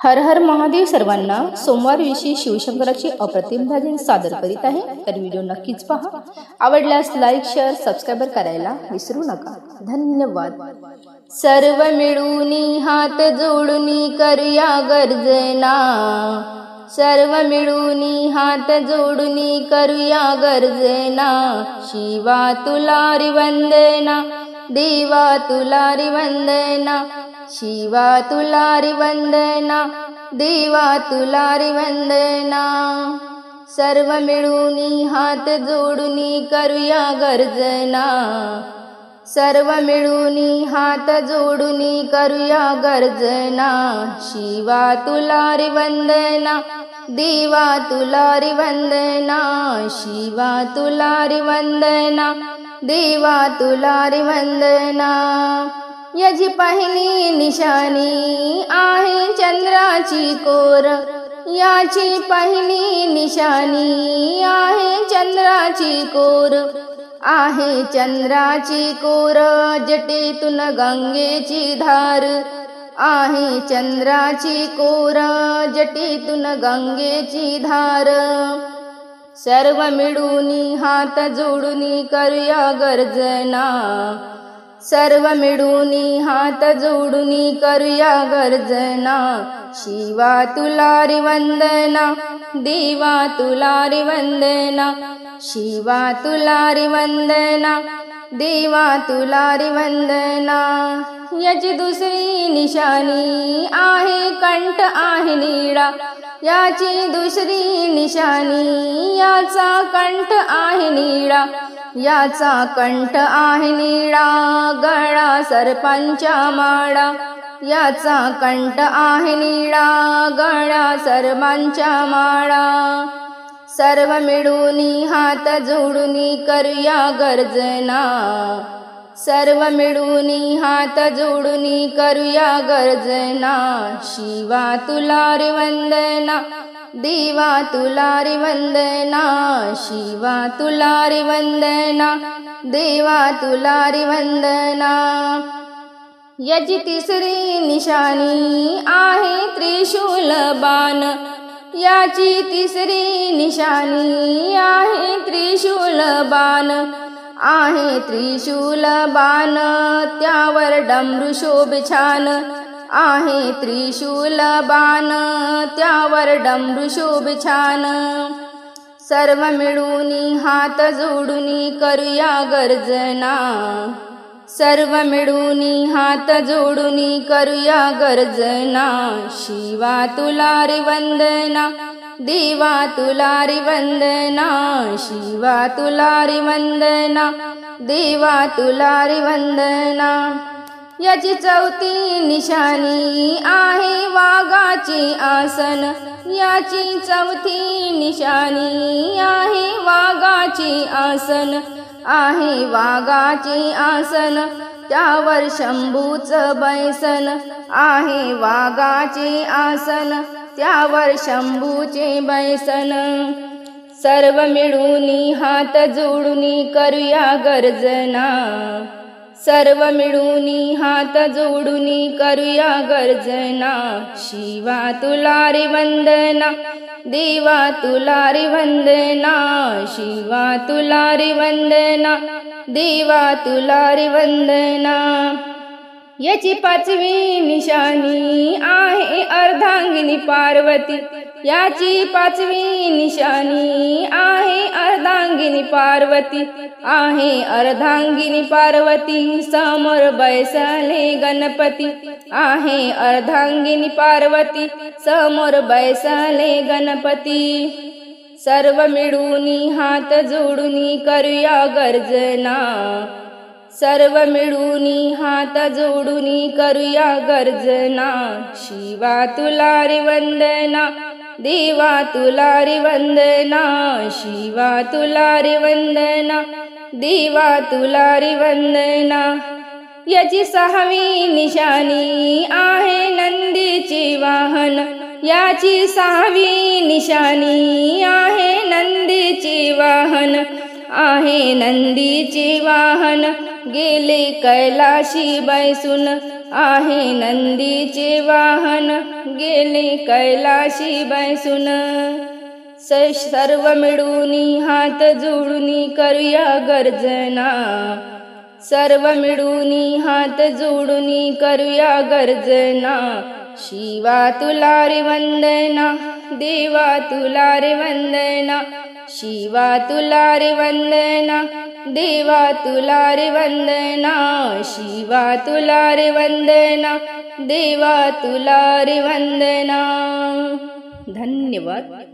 हर हर महादेव सर्वांना. सोमवार विषयी शिवशंकराची अप्रतिम भजन सादर करीत आहे, तर व्हिडिओ नक्कीच पहा. आवडल्यास लाईक, शेअर, सबस्क्राईब करायला विसरू नका. धन्यवाद. सर्व मिळूनी हात जोडूनी करूया गर्जना, सर्व मिळूनी हात जोडूनी करूया गर्जना. शिवा तुला रे वंदना, देवा तुला रे वंदना. शिवा तुला रे वंदना, देवा तुला रे वंदना. सर्व मिळूनी हात जोडूनी करूया गर्जना, सर्व मिळूनी हात जोडूनी करूया गर्जना. शिवा तुला रे वंदना, देवा तुला रे वंदना. शिवा तुला रे वंदना, देवा तुला रे वंदना. याची पहिली निशाणी आहे चंद्राची कोर, याची पहिली निशाणी आहे चंद्राची कोर, आहे चंद्राची कोर. जटेतून गंगेची धार, आहे चंद्राची कोर. जटेतून गंगेची धार. सर्व मिळूनी हात जोडूनी करूया गर्जना, सर्व मिळूनी हात जोडूनी करूया गर्जना. शिवा तुला रे वंदना, देवा तुला रे वंदना. शिवा तुला रे वंदना, देवा तुला रे वंदना. याची दुसरी निशाणी आहे कंठ आहे निळा, याची दुसरी निशाणी याचा कंठ आहे निळा, याचा कंठ आहे निळा. गळा सर्पांच्या माळा, याचा कंठ आहे निळा. गळा सर्पांच्या माळा. सर्व मिळूनी हात जोडूनी करूया गर्जना, सर्व मिळूनी हात जोडूनी करूया गर्जना. शिवा तुला रे वंदना, देवा तुला रे वंदना. शिवा तुला रे वंदना, देवा तुला रे वंदना. याची तिसरी निशाणी आहे त्रिशूल बाण, याची तिसरी निशाणी आहे त्रिशूल बाण, आहे त्रिशूल बाण. त्यावर डमरू शोभे छान, आहे त्रिशूल बाण. त्यावर डमरू शोभे छान. सर्व मिळूनी हात जोडूनी करूया गर्जना, सर्व मिळूनी हात जोडूनी करूया गर्जना. शिवा तुला रे वंदना, देवा तुला रे वंदना. शिवा तुला रे वंदना, देवा तुला रे वंदना. याची चौथी निशाणी आहे वाघाची आसन, याची चौथी निशाणी आहे वाघाची आसन, आहे वाघाची आसन. त्यावर शंभूचं बैसन, आहे वाघाचे आसन. त्यावर शंभूचे बैसन. सर्व मिळूनी हात जोडूनी करूया गर्जना, सर्व मिळूनी हात जोडूनी करूया गर्जना. शिवा तुला रे वंदना, देवा तुला रे वंदना. शिवा तुला रे वंदना, देवा तुला रे वंदना. याची पाचवी निशाणी आहे अर्धांगिनी पार्वती, याची पाचवी निशाणी आहे अर्धांगिनी पार्वती, आहे अर्धांगिनी पार्वती. समोर बैसले गणपती, आहे अर्धांगिनी पार्वती. समोर बैसले गणपती. सर्व मिळूनी हात जोडूनी करूया गर्जना, सर्व मिळूनी हात जोडूनी करूया गर्जना. शिवा तुला रे वंदना, देवा तुला रे वंदना. शिवा तुला रे वंदना, देवा तुला रे वंदना. याची सहावी निशाणी आहे नंदीची वाहन, याची सहावी निशाणी आहे नंदीची वाहन, आहे नंदीचे वाहन. गेले कैलाशी बैसून आहे नंदीचे वाहन गेले कैलाशी बैसून सर्व मिळूनी हात जोडूनी करूया गर्जना सर्व मिळूनी हात जोडूनी करूया गर्जना शिवा तुला रे वंदना देवा तुला रे वंदना शिवा तुला रे वंदना देवा तुला रे वंदना शिवा तुला रे वंदना देवा तुला रे वंदना. धन्यवाद.